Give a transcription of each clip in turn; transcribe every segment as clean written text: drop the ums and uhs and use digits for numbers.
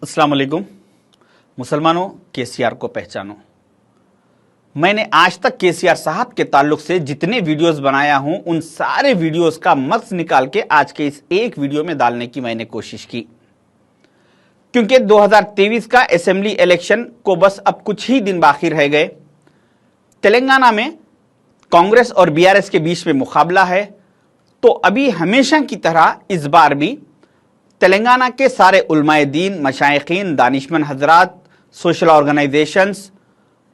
अस्सलाम वालेकुम। मुसलमानों, केसीआर को पहचानो। मैंने आज तक केसीआर साहब के ताल्लुक से जितने वीडियोस बनाया हूं उन सारे वीडियोस का मक्स निकाल के आज के इस एक वीडियो में डालने की मैंने कोशिश की, क्योंकि 2023 का असेंबली इलेक्शन को बस अब कुछ ही दिन बाकी रह गए। तेलंगाना में कांग्रेस और बीआरएस के बीच में मुकाबला है, तो अभी हमेशा की तरह इस बार भी तेलंगाना के सारे उलमाए दीन, मशाइखीन, दानिशमंद हजरात, सोशल ऑर्गेनाइजेशंस,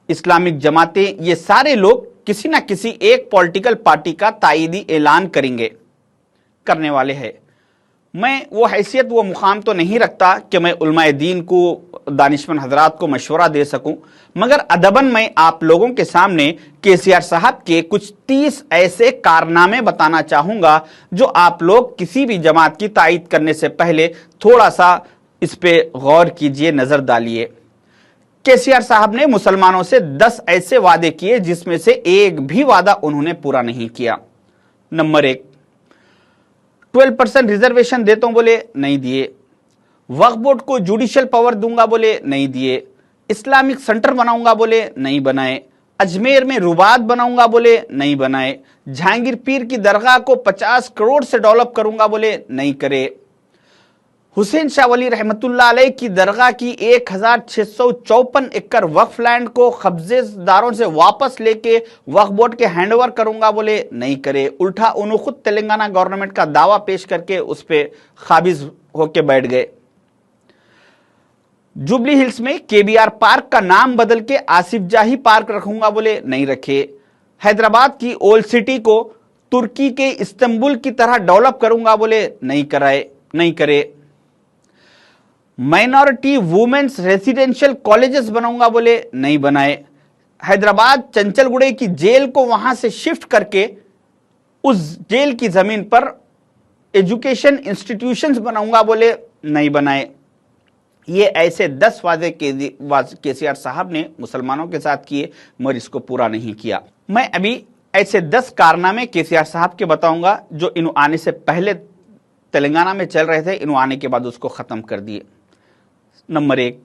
इस्लामिक जमातें, ये सारे लोग किसी ना किसी एक पॉलिटिकल पार्टी का तायीदी ऐलान करने वाले हैं। मैं वो हैसियत, वो मुकाम तो नहीं रखता कि मैं उलमाए दीन को, दानिशमंद हजरात को मशवरा दे सकूं, मगर अदबन मैं आप लोगों के सामने केसीआर साहब के कुछ 30 ऐसे कारनामे बताना चाहूंगा जो आप लोग किसी भी जमात की तायीद करने से पहले थोड़ा सा इस पे गौर कीजिए, नजर डालिए। केसीआर साहब ने मुसलमानों से 10 ऐसे वादे किए जिसमें से एक भी वादा उन्होंने पूरा नहीं किया। नंबर 1, 12% रिजर्वेशन देता हूं बोले, नहीं दिए। वक्फ बोर्ड को जुडिशियल पावर दूंगा बोले, नहीं दिए। इस्लामिक सेंटर बनाऊंगा बोले, नहीं बनाए। अजमेर में रुबात बनाऊंगा बोले, नहीं बनाए। जहांगीर पीर की दरगाह को 50 करोड़ से डेवलप करूंगा बोले, नहीं करे। हुसैन शाह वली रहमतुल्लाह अलैह की दरगाह की 1654 एकड़ वक्फ लैंड को कब्जेदारों से वापस लेके वक्फ बोर्ड के हैंडओवर करूंगा बोले, नहीं करे। उल्टा उन्होंने खुद तेलंगाना गवर्नमेंट का दावा पेश करके उस पर काबिज होके बैठ गए। जुबली हिल्स में केबीआर पार्क का नाम बदल के आसिफ जाही पार्क रखूंगा बोले, नहीं रखे। हैदराबाद की ओल्ड सिटी को तुर्की के इस्तांबुल की तरह डेवलप करूंगा बोले, नहीं करे। माइनॉरिटी वुमेन्स रेसिडेंशियल कॉलेजेस बनाऊंगा बोले, नहीं बनाए। हैदराबाद चंचलगुड़े की जेल को वहां से शिफ्ट करके उस जेल की जमीन पर एजुकेशन इंस्टीट्यूशंस बनाऊंगा बोले, नहीं बनाए। ये ऐसे 10 वादे केसीआर साहब ने मुसलमानों के साथ किए, मगर इसको पूरा नहीं किया। मैं अभी ऐसे 10 कारनामे केसीआर साहब के बताऊंगा जो इन आने से पहले तेलंगाना में चल रहे थे, इन आने के बाद उसको खत्म कर दिए। नंबर 1,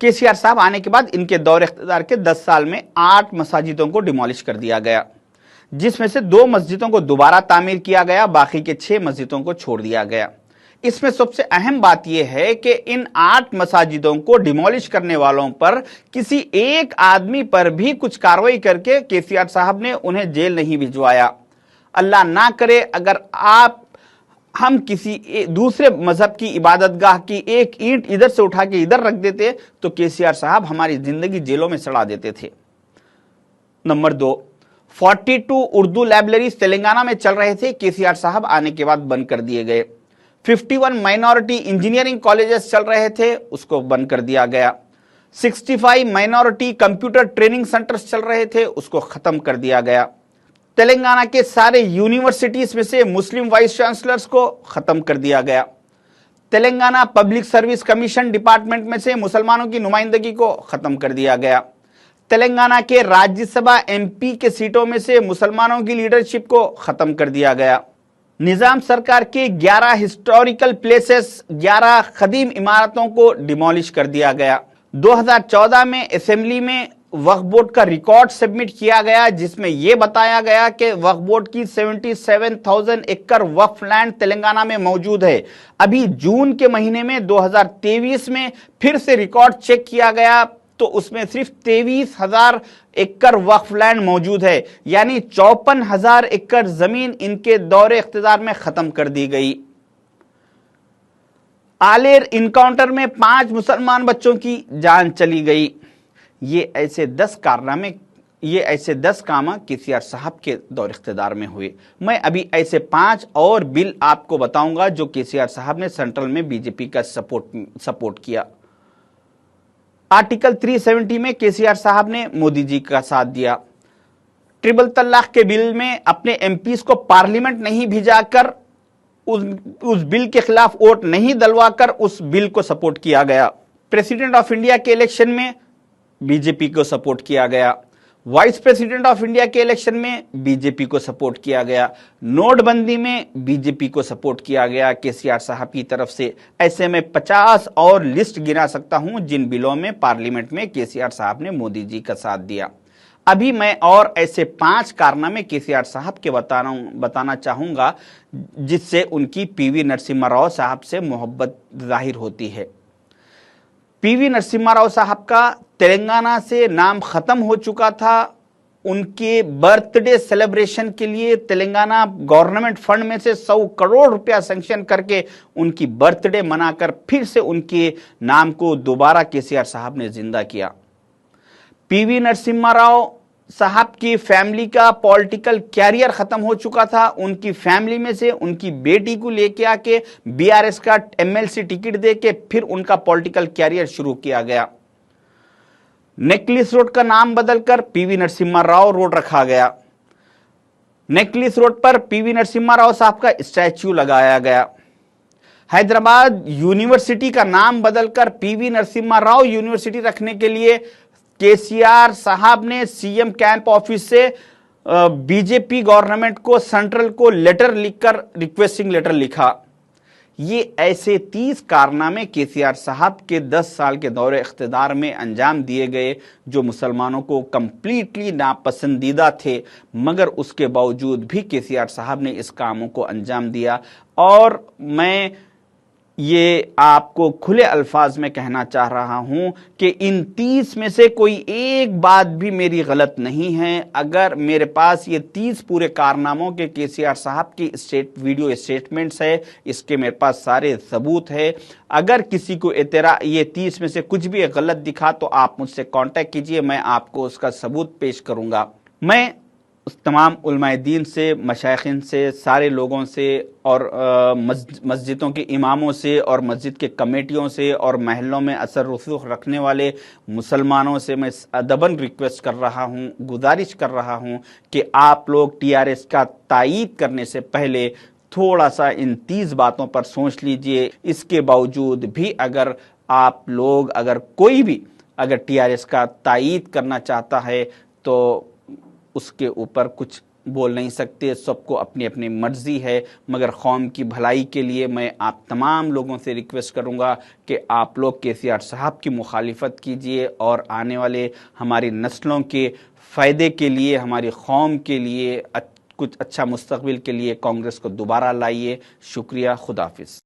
केसीआर साहब आने के बाद इनके दौर इख्तियार के 10 साल में 8 मसाजिदों को डिमोलिश कर दिया गया, जिसमें से 2 मस्जिदों को दोबारा तामीर किया गया, बाकी के 6 मस्जिदों को छोड़ दिया गया। इसमें सबसे अहम बात यह है कि इन 8 मसाजिदों को डिमोलिश करने वालों पर किसी एक आदमी पर भी कुछ कार्रवाई करके केसीआर साहब ने उन्हें जेल नहीं भिजवाया। अल्लाह ना करे अगर हम किसी दूसरे मजहब की इबादतगाह की एक ईंट इधर से उठा के इधर रख देते तो केसीआर साहब हमारी जिंदगी जेलों में सड़ा देते थे। नंबर 2, 42 उर्दू लाइब्रेरीज तेलंगाना में चल रहे थे, केसीआर साहब आने के बाद बंद कर दिए गए। 51 माइनॉरिटी इंजीनियरिंग कॉलेजेस चल रहे थे, उसको बंद कर दिया गया। 65 माइनॉरिटी कंप्यूटर ट्रेनिंग सेंटर्स चल रहे थे, उसको खत्म कर दिया गया। तेलंगाना के सारे यूनिवर्सिटीज में से मुस्लिम वाइस चांसलर्स को खत्म कर दिया गया। Telangana public service commission department में से मुसलमानों की नुमाइंदगी को खत्म कर दिया गया। तेलंगाना के राज्यसभा एमपी के सीटों में से मुसलमानों की लीडरशिप को खत्म कर दिया गया। निजाम सरकार के 11 हिस्टोरिकल प्लेसेस, 11 कदीम इमारतों को डिमोलिश कर दिया गया। 2014 में असेंबली में वक्फ बोर्ड का रिकॉर्ड सबमिट किया गया, जिसमें यह बताया गया कि वक्फ बोर्ड की 77,000 एकड़ वक्फ लैंड तेलंगाना में मौजूद है। अभी जून के महीने में 2023 में फिर से रिकॉर्ड चेक किया गया तो उसमें सिर्फ 23,000 एकड़ वक्फ लैंड मौजूद है, यानी 54,000 एकड़ जमीन इनके दौरे इख्तियार में खत्म कर दी गई। आलेर इनकाउंटर में 5 मुसलमान बच्चों की जान चली गई। ये ऐसे 10 कारनामे, ये ऐसे 10 काम केसीआर साहब के दौर इख्तियार में हुए। मैं अभी ऐसे 5 और बिल आपको बताऊंगा जो केसीआर साहब ने सेंट्रल में बीजेपी का सपोर्ट किया। आर्टिकल 370 में केसीआर साहब ने मोदी जी का साथ दिया। ट्रिपल तलाक के बिल में अपने एमपीज को पार्लियामेंट नहीं भिजाकर उस बिल के खिलाफ वोट नहीं दलवाकर उस बिल को सपोर्ट किया गया। प्रेसिडेंट ऑफ इंडिया के इलेक्शन में बीजेपी को सपोर्ट किया गया। वाइस प्रेसिडेंट ऑफ इंडिया के इलेक्शन में बीजेपी को सपोर्ट किया गया, नोटबंदी में बीजेपी को सपोर्ट किया गया केसीआर साहब की तरफ से। ऐसे में 50 और लिस्ट गिना सकता हूं जिन बिलों में पार्लियामेंट में केसीआर साहब ने मोदी जी का साथ दिया। अभी मैं और ऐसे 5 कारनामे केसीआर साहब के बताना चाहूंगा जिससे उनकी पीवी नरसिम्हा राव साहब से मोहब्बत जाहिर होती है। पीवी नरसिम्हा राव साहब का तेलंगाना से नाम खत्म हो चुका था। उनके बर्थडे सेलिब्रेशन के लिए तेलंगाना गवर्नमेंट फंड में से 100 करोड़ रुपया सैंक्शन करके उनकी बर्थडे मनाकर फिर से उनके नाम को दोबारा केसीआर साहब ने जिंदा किया। पीवी नरसिम्हा राव साहब की फैमिली का पॉलिटिकल कैरियर खत्म हो चुका था। उनकी फैमिली में से उनकी बेटी को लेके आके बीआरएस का एमएलसी टिकट देके फिर उनका पॉलिटिकल कैरियर शुरू किया गया। नेकलेस रोड का नाम बदलकर पीवी नरसिम्हा राव रोड रखा गया। नेकलेस रोड पर पीवी नरसिम्हा राव साहब का स्टैच्यू लगाया गया। हैदराबाद यूनिवर्सिटी का नाम बदलकर पीवी नरसिम्हा राव यूनिवर्सिटी रखने के लिए केसीआर साहब ने सीएम कैंप ऑफिस से बीजेपी गवर्नमेंट को, सेंट्रल को लेटर लिखकर रिक्वेस्टिंग लेटर लिखा। ये ऐसे 30 कारनामे केसीआर साहब के 10 साल के दौरे इख्तिदार में अंजाम दिए गए जो मुसलमानों को कंप्लीटली नापसंदीदा थे, मगर उसके बावजूद भी केसीआर साहब ने इस कामों को अंजाम दिया। और मैं ये आपको खुले अल्फाज में कहना चाह रहा हूं कि इन 30 में से कोई एक बात भी मेरी गलत नहीं है। अगर मेरे पास ये 30 पूरे कारनामों के केसीआर साहब की वीडियो स्टेटमेंट्स है, इसके मेरे पास सारे सबूत है। अगर किसी को ये 30 में से कुछ भी गलत दिखा तो आप मुझसे कांटेक्ट कीजिए, मैं आपको उसका सबूत पेश करूंगा। मैं उस तमाम उलमाए दीन से, मशाइखिन से, सारे लोगों से और मस्जिदों के इमामों से और मस्जिद के कमेटियों से और महलों में असर रसूख रखने वाले मुसलमानों से मैं अदबन रिक्वेस्ट कर रहा हूं, गुजारिश कर रहा हूं कि आप लोग टीआरएस का तायीद करने से पहले थोड़ा सा इन 30 बातों पर सोच लीजिए। इसके बावजूद भी अगर कोई भी टीआरएस का तायीद करना चाहता है तो उसके ऊपर कुछ बोल नहीं सकते, सबको अपनी अपनी मर्जी है। मगर कौम की भलाई के लिए मैं आप तमाम लोगों से रिक्वेस्ट करूंगा कि आप लोग केसीआर साहब की मुखालिफत कीजिए और आने वाले हमारी नस्लों के फ़ायदे के लिए, हमारी कौम के लिए, कुछ अच्छा मुस्तकबिल के लिए कांग्रेस को दोबारा लाइए। शुक्रिया, खुदा हाफिज़।